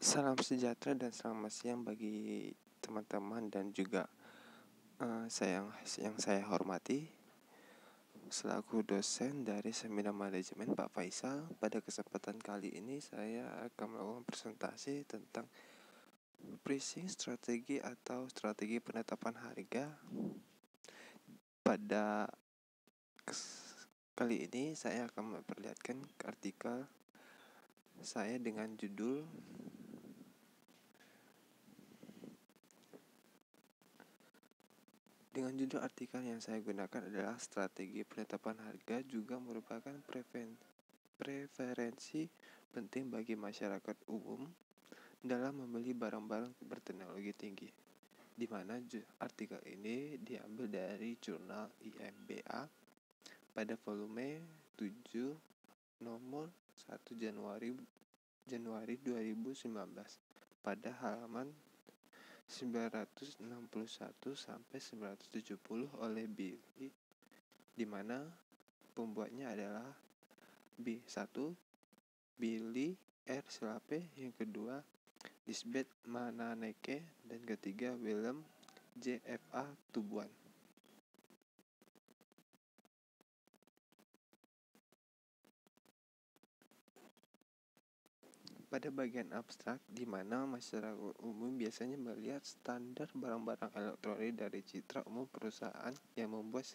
Salam sejahtera dan selamat siang bagi teman-teman dan juga yang saya hormati selaku dosen dari Seminar Manajemen Pak Faisal. Pada kesempatan kali ini saya akan melakukan presentasi tentang pricing strategi atau strategi penetapan harga. Pada kali ini saya akan memperlihatkan artikel saya dengan judul artikel yang saya gunakan adalah strategi penetapan harga juga merupakan preferensi penting bagi masyarakat umum dalam membeli barang-barang berteknologi tinggi, di mana artikel ini diambil dari jurnal IMBA pada volume 7 nomor 1 Januari 2019 pada halaman 961 sampai 970 oleh Billy, di mana pembuatnya adalah B1 Billy R. Slape, yang kedua Lisbeth Mananeke, dan ketiga Willem J.F.A. Tubuan. Pada bagian abstrak, di mana masyarakat umum biasanya melihat standar barang-barang elektronik dari citra umum perusahaan yang membuat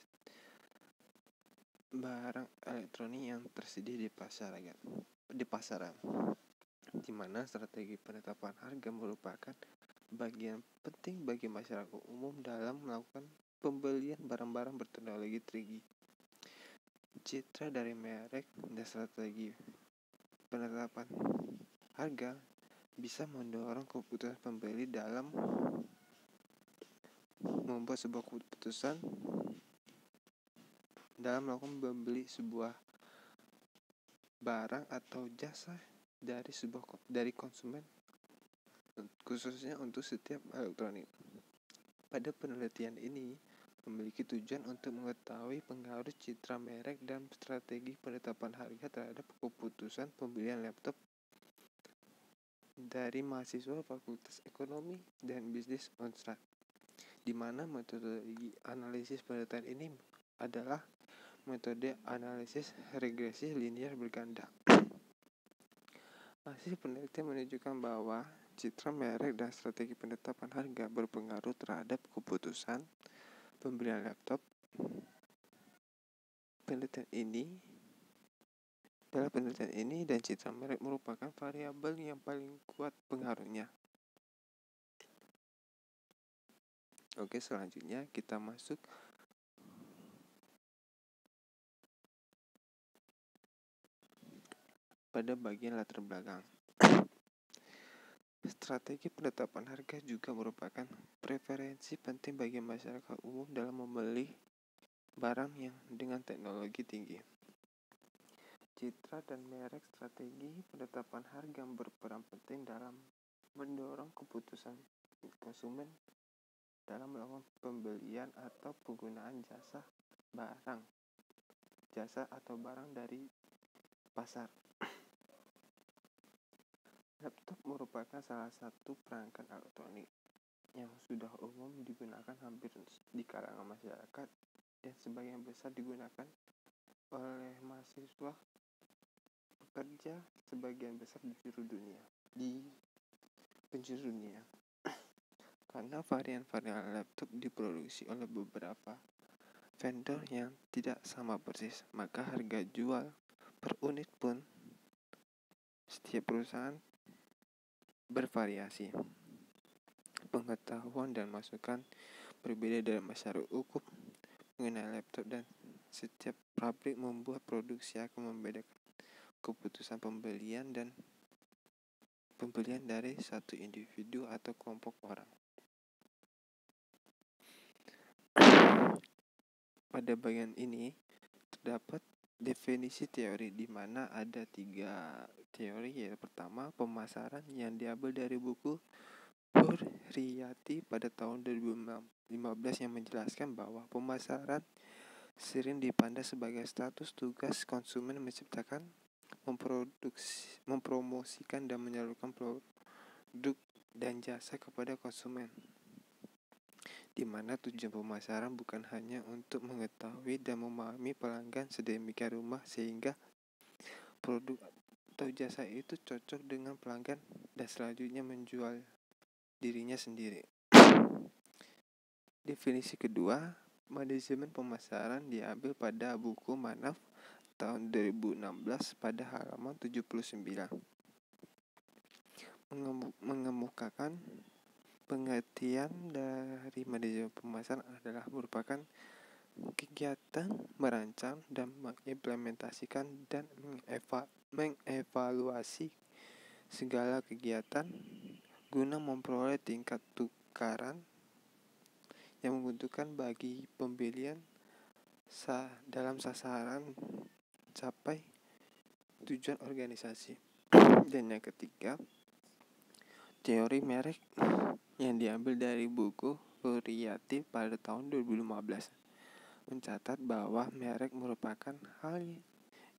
barang elektronik yang tersedia di pasaran, di mana strategi penetapan harga merupakan bagian penting bagi masyarakat umum dalam melakukan pembelian barang-barang berteknologi tinggi. Citra dari merek dan strategi penetapan harga bisa mendorong keputusan pembeli dalam membuat sebuah keputusan dalam melakukan membeli sebuah barang atau jasa dari konsumen, khususnya untuk setiap elektronik. Pada penelitian ini memiliki tujuan untuk mengetahui pengaruh citra merek dan strategi penetapan harga terhadap keputusan pembelian laptop dari mahasiswa Fakultas Ekonomi dan Bisnis Unstrat, di mana metodologi analisis penelitian ini adalah metode analisis regresi linear berganda. Hasil penelitian menunjukkan bahwa citra merek dan strategi penetapan harga berpengaruh terhadap keputusan pembelian laptop. Dalam penelitian ini dan citra merek merupakan variabel yang paling kuat pengaruhnya. Oke, selanjutnya kita masuk pada bagian latar belakang. Strategi penetapan harga juga merupakan preferensi penting bagi masyarakat umum dalam membeli barang yang dengan teknologi tinggi. Citra dan merek strategi penetapan harga berperan penting dalam mendorong keputusan konsumen dalam melakukan pembelian atau penggunaan jasa atau barang dari pasar. Laptop merupakan salah satu perangkat elektronik yang sudah umum digunakan hampir di kalangan masyarakat dan sebagian besar digunakan oleh mahasiswa pekerja sebagian besar di penjuru dunia. Karena varian-varian laptop diproduksi oleh beberapa vendor yang tidak sama persis, maka harga jual per unit pun setiap perusahaan bervariasi. Pengetahuan dan masukan berbeda dari masyarakat umum mengenai laptop, dan setiap pabrik membuat produksi akan membedakan keputusan pembelian dari satu individu atau kelompok orang. Pada bagian ini terdapat definisi teori, di mana ada 3 teori, yaitu pertama pemasaran yang diambil dari buku Hurriyati pada tahun 2015 yang menjelaskan bahwa pemasaran sering dipandang sebagai status tugas konsumen menciptakan, mempromosikan dan menyalurkan produk dan jasa kepada konsumen, di mana tujuan pemasaran bukan hanya untuk mengetahui dan memahami pelanggan sedemikian rupa sehingga produk atau jasa itu cocok dengan pelanggan dan selanjutnya menjual dirinya sendiri. Definisi kedua, manajemen pemasaran diambil pada buku Manaf tahun 2016 pada halaman 79. Mengemukakan pengertian dari manajemen pemasaran adalah merupakan kegiatan merancang dan mengimplementasikan dan mengevaluasi segala kegiatan guna memperoleh tingkat tukaran yang menguntungkan bagi pembelian dalam sasaran capai tujuan organisasi. Dan yang ketiga, teori merek yang diambil dari buku Hurriyati pada tahun 2015 mencatat bahwa merek merupakan hal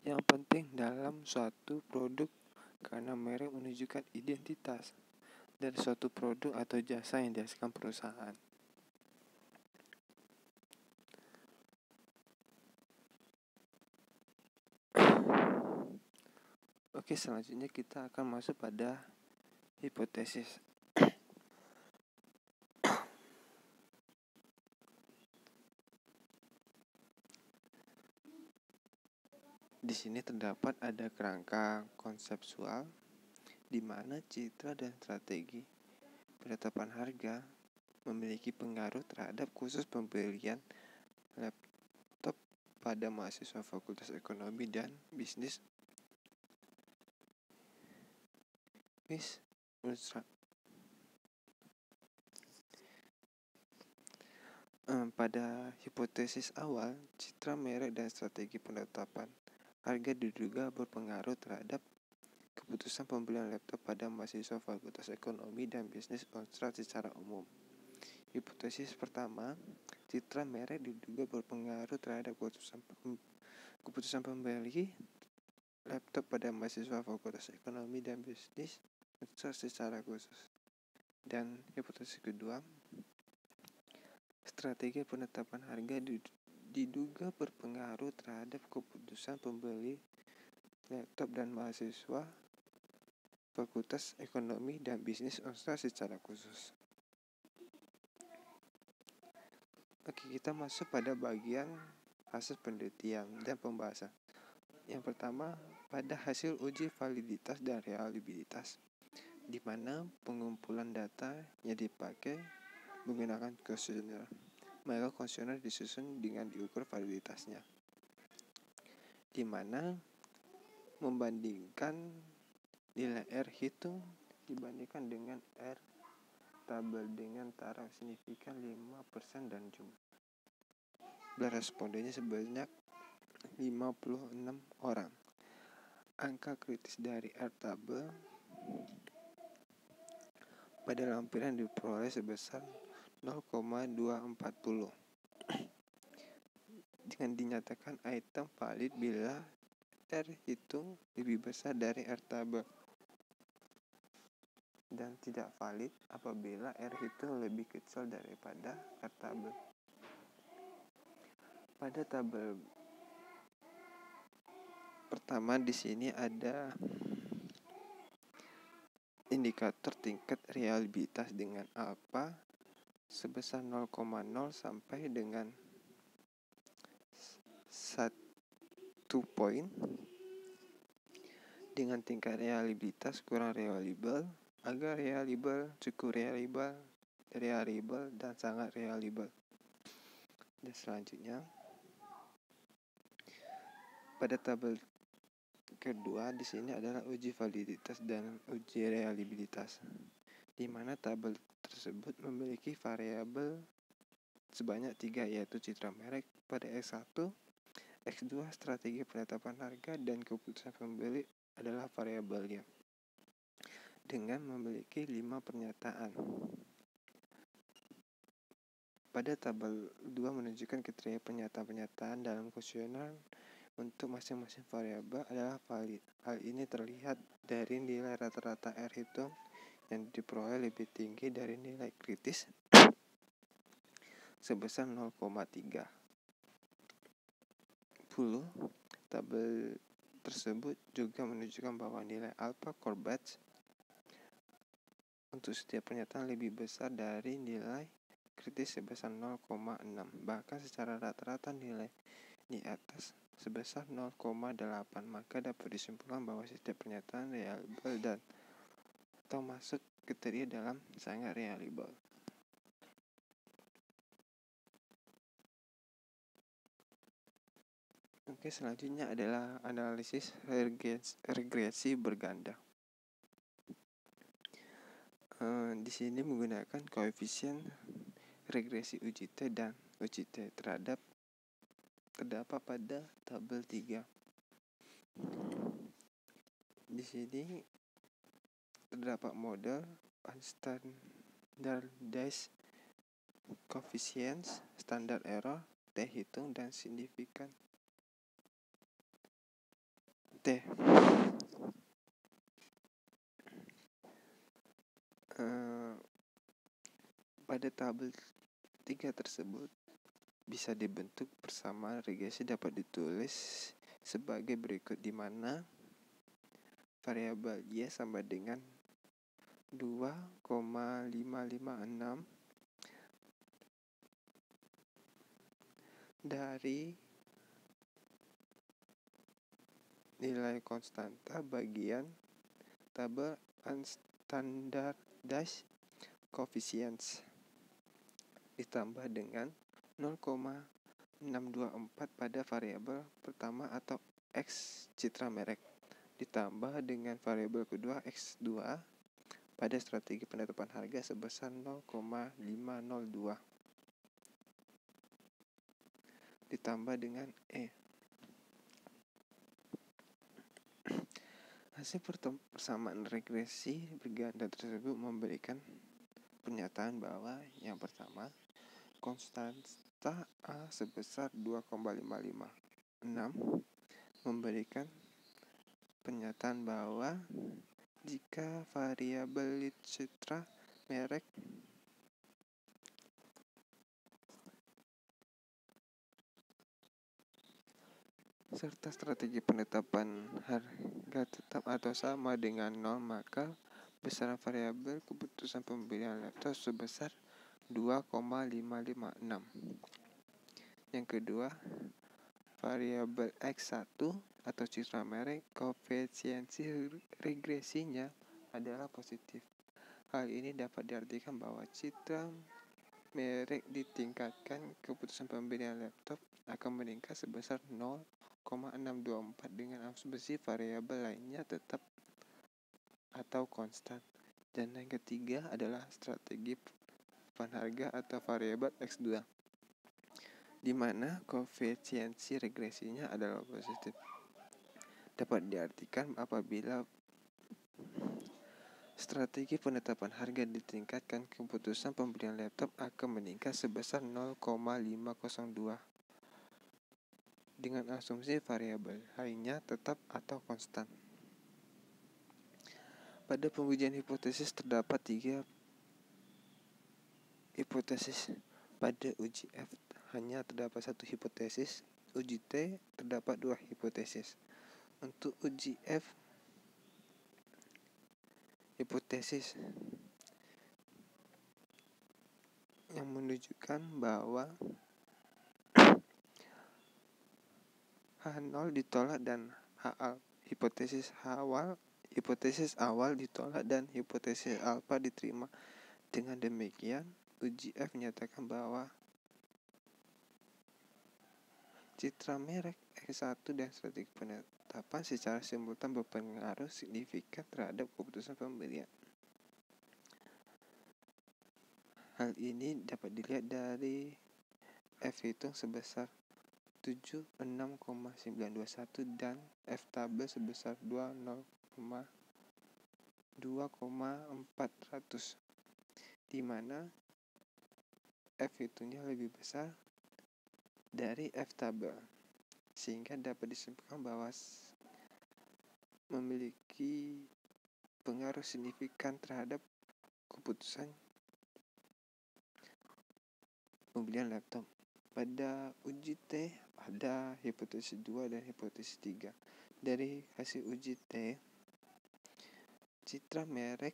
yang penting dalam suatu produk karena merek menunjukkan identitas dari suatu produk atau jasa yang dihasilkan perusahaan. Oke, selanjutnya kita akan masuk pada hipotesis. Di sini terdapat ada kerangka konseptual di mana citra dan strategi penetapan harga memiliki pengaruh terhadap khusus pembelian laptop pada mahasiswa Fakultas Ekonomi dan Bisnis Unsra. Pada hipotesis awal, citra merek dan strategi penetapan harga diduga berpengaruh terhadap keputusan pembelian laptop pada mahasiswa Fakultas Ekonomi dan Bisnis Unsra secara umum. Hipotesis pertama, citra merek diduga berpengaruh terhadap keputusan pembeli laptop pada mahasiswa Fakultas Ekonomi dan Bisnis Unsra secara khusus. Dan hipotesis kedua, strategi penetapan harga diduga berpengaruh terhadap keputusan pembeli laptop dan mahasiswa Fakultas Ekonomi dan Bisnis Unsra secara khusus. Oke, kita masuk pada bagian hasil penelitian dan pembahasan. Yang pertama, pada hasil uji validitas dan reliabilitas, di mana pengumpulan data yang dipakai menggunakan kuesioner. Maka kuesioner disusun dengan diukur validitasnya, di mana membandingkan nilai R hitung dibandingkan dengan R tabel dengan taraf signifikan 5% dan jumlah respondennya sebanyak 56 orang. Angka kritis dari R tabel pada lampiran diperoleh sebesar 0,240 dengan dinyatakan item valid bila R hitung lebih besar dari R tabel dan tidak valid apabila R hitung lebih kecil daripada R tabel. Pada tabel pertama di sini ada indikator tingkat reliabilitas dengan alpha sebesar 0,0 sampai dengan 1 poin, dengan tingkat reliabilitas kurang reliable, agak reliable, cukup reliable, dan sangat reliable. Dan selanjutnya, pada tabel kedua di sini adalah uji validitas dan uji reliabilitas, di mana tabel tersebut memiliki variabel sebanyak 3, yaitu citra merek pada X1, X2 strategi penetapan harga, dan keputusan pembeli adalah variabelnya dengan memiliki 5 pernyataan. Pada tabel 2 menunjukkan kriteria pernyataan-pernyataan dalam kuesioner untuk masing-masing variabel adalah valid. Hal ini terlihat dari nilai rata-rata R hitung yang diperoleh lebih tinggi dari nilai kritis sebesar 0,3. Tabel tersebut juga menunjukkan bahwa nilai alpha core batch untuk setiap pernyataan lebih besar dari nilai kritis sebesar 0,6. Bahkan secara rata-rata nilai di atas sebesar 0,8, maka dapat disimpulkan bahwa setiap pernyataan reliable dan atau masuk kriteria dalam sangat reliable. Oke, selanjutnya adalah analisis regresi berganda. Di sini menggunakan koefisien regresi UJT dan UJT terdapat pada tabel 3. Di sini terdapat model unstandardized coefficients, standard error, T hitung, dan signifikan T. Pada tabel 3 tersebut bisa dibentuk persamaan regresi dapat ditulis sebagai berikut, di mana variabel Y sama dengan 2,556 dari nilai konstanta bagian tabel unstandardized coefficients ditambah dengan 0,624 pada variabel pertama atau X citra merek ditambah dengan variabel kedua X2 pada strategi penetapan harga sebesar 0,502 ditambah dengan E. Hasil persamaan regresi berganda tersebut memberikan pernyataan bahwa yang pertama, konstanta A sebesar 2,556 memberikan pernyataan bahwa jika variabel citra merek serta strategi penetapan harga tetap atau sama dengan 0, maka besaran variabel keputusan pembelian laptop sebesar 2,556. Yang kedua, variabel X1 atau citra merek koefisiensi regresinya adalah positif. Hal ini dapat diartikan bahwa citra merek ditingkatkan keputusan pembelian laptop akan meningkat sebesar 0,624 dengan asumsi variabel lainnya tetap atau konstan. Dan yang ketiga adalah strategi penharga atau variabel X2, di mana koefisiensi regresinya adalah positif. Dapat diartikan apabila strategi penetapan harga ditingkatkan, keputusan pembelian laptop akan meningkat sebesar 0,502 dengan asumsi variabel lainnya tetap atau konstan. Pada pengujian hipotesis terdapat 3 hipotesis. Pada uji F hanya terdapat 1 hipotesis. Uji T terdapat 2 hipotesis. Untuk uji F, hipotesis yang menunjukkan bahwa H0 ditolak dan hipotesis awal ditolak dan hipotesis alfa diterima. Dengan demikian, uji F menyatakan bahwa citra merek X1 dan strategi penetapan secara simultan berpengaruh signifikan terhadap keputusan pembelian. Hal ini dapat dilihat dari F hitung sebesar 76,921 dan F tabel sebesar 2,400, di mana F hitungnya lebih besar dari F tabel, sehingga dapat disimpulkan bahwa memiliki pengaruh signifikan terhadap keputusan pembelian laptop. Pada uji T ada hipotesis 2 dan hipotesis 3. Dari hasil uji T, citra merek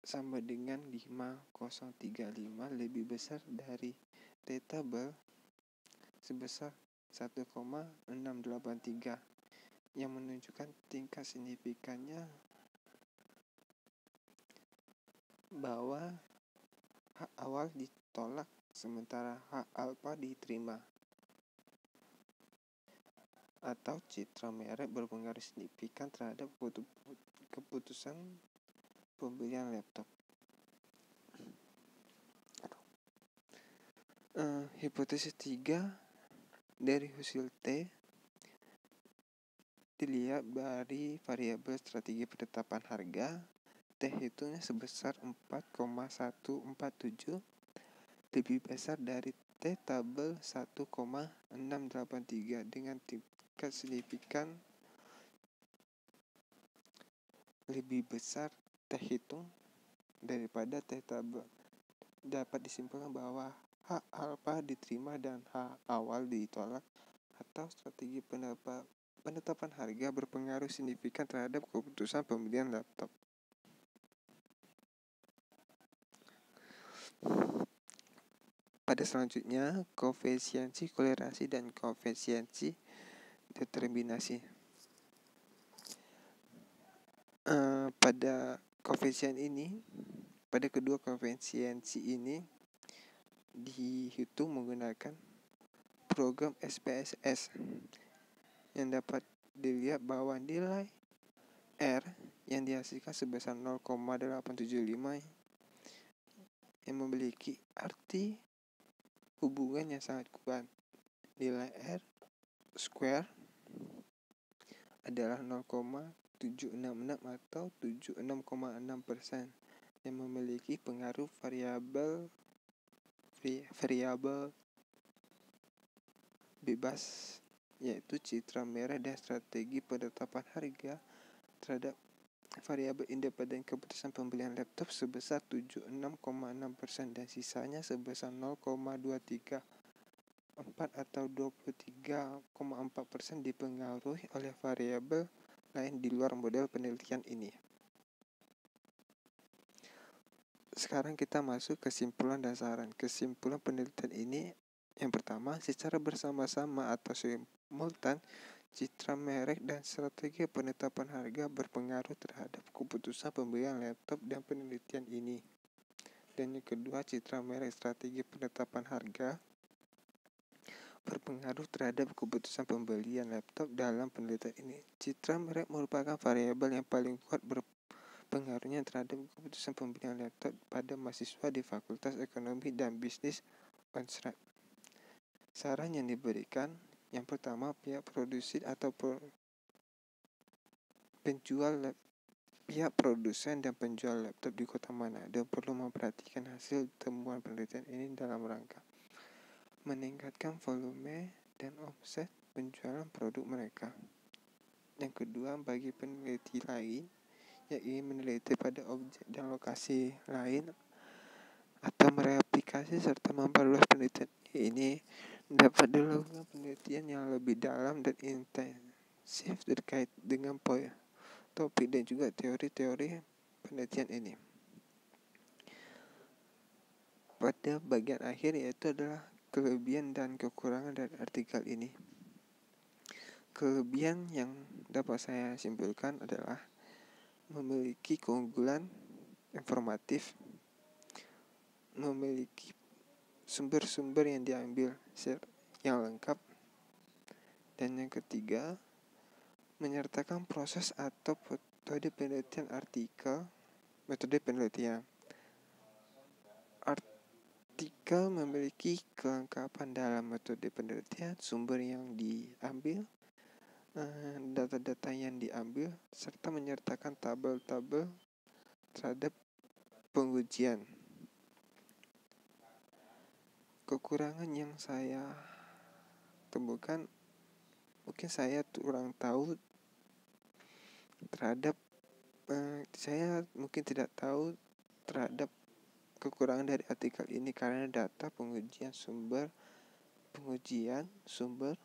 sama dengan 5035 lebih besar dari T-tabel sebesar 1,683 yang menunjukkan tingkat signifikannya bahwa hak awal ditolak sementara hak alfa diterima, atau citra merek berpengaruh signifikan terhadap keputusan pembelian laptop. Hipotesis 3 dari hasil T dilihat dari variabel strategi penetapan harga. T hitungnya sebesar 4,147 lebih besar dari T tabel 1,683 dengan tingkat signifikan lebih besar T hitung daripada T tabel. Dapat disimpulkan bahwa hak alfa diterima dan hak awal ditolak, atau strategi penetapan harga berpengaruh signifikan terhadap keputusan pembelian laptop. Pada selanjutnya, koefisiensi kolerasi dan koefisiensi determinasi. Pada kedua koefisiensi ini dihitung menggunakan program SPSS yang dapat dilihat bahwa nilai R yang dihasilkan sebesar 0,875 yang memiliki arti hubungan yang sangat kuat. Nilai R square adalah 0,766 atau 76,6% yang memiliki pengaruh variabel bebas, yaitu citra merek dan strategi penetapan harga terhadap variabel independen keputusan pembelian laptop sebesar 76,6% dan sisanya sebesar 0,234 atau 23,4% dipengaruhi oleh variabel lain di luar model penelitian ini. Sekarang kita masuk kesimpulan dan saran. Kesimpulan penelitian ini, yang pertama, secara bersama-sama atau simultan, citra merek dan strategi penetapan harga berpengaruh terhadap keputusan pembelian laptop dan penelitian ini. Dan yang kedua, citra merek strategi penetapan harga berpengaruh terhadap keputusan pembelian laptop dalam penelitian ini. Citra merek merupakan variabel yang paling kuat berpengaruhnya terhadap keputusan pembelian laptop pada mahasiswa di Fakultas Ekonomi dan Bisnis Unsra. Saran yang diberikan, yang pertama, pihak produsen atau pihak produsen dan penjual laptop di Kota Manado perlu memperhatikan hasil temuan penelitian ini dalam rangka meningkatkan volume dan omset penjualan produk mereka. Yang kedua, bagi peneliti lain yang ingin meneliti pada objek dan lokasi lain atau mereplikasi serta memperluas penelitian ini, dapat dilakukan penelitian yang lebih dalam dan intensif terkait dengan topik dan juga teori-teori penelitian ini. Pada bagian akhir, yaitu adalah kelebihan dan kekurangan dari artikel ini. Kelebihan yang dapat saya simpulkan adalah memiliki keunggulan informatif, memiliki sumber-sumber yang diambil yang lengkap, dan yang ketiga, menyertakan proses atau metode penelitian metode penelitian. Artikel memiliki kelengkapan dalam metode penelitian, sumber yang diambil, data-data yang diambil, serta menyertakan tabel-tabel terhadap pengujian. Kekurangan yang saya temukan, mungkin saya kurang tahu terhadap saya mungkin tidak tahu terhadap kekurangan dari artikel ini karena data pengujian sumber,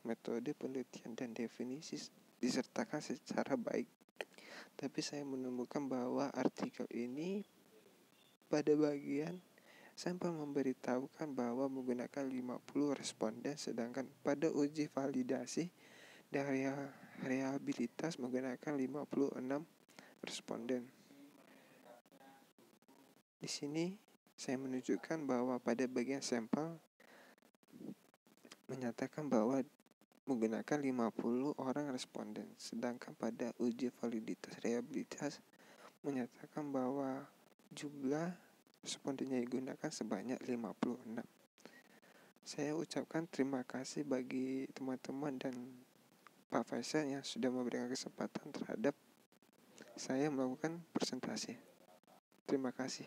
metode penelitian dan definisi disertakan secara baik. Tapi saya menemukan bahwa artikel ini pada bagian sampel memberitahukan bahwa menggunakan 50 responden, sedangkan pada uji validasi dan reliabilitas menggunakan 56 responden. Di sini saya menunjukkan bahwa pada bagian sampel menyatakan bahwa menggunakan 50 orang responden, sedangkan pada uji validitas reliabilitas menyatakan bahwa jumlah responden yang digunakan sebanyak 56. Saya ucapkan terima kasih bagi teman-teman dan Pak Faisal yang sudah memberikan kesempatan terhadap saya melakukan presentasi. Terima kasih.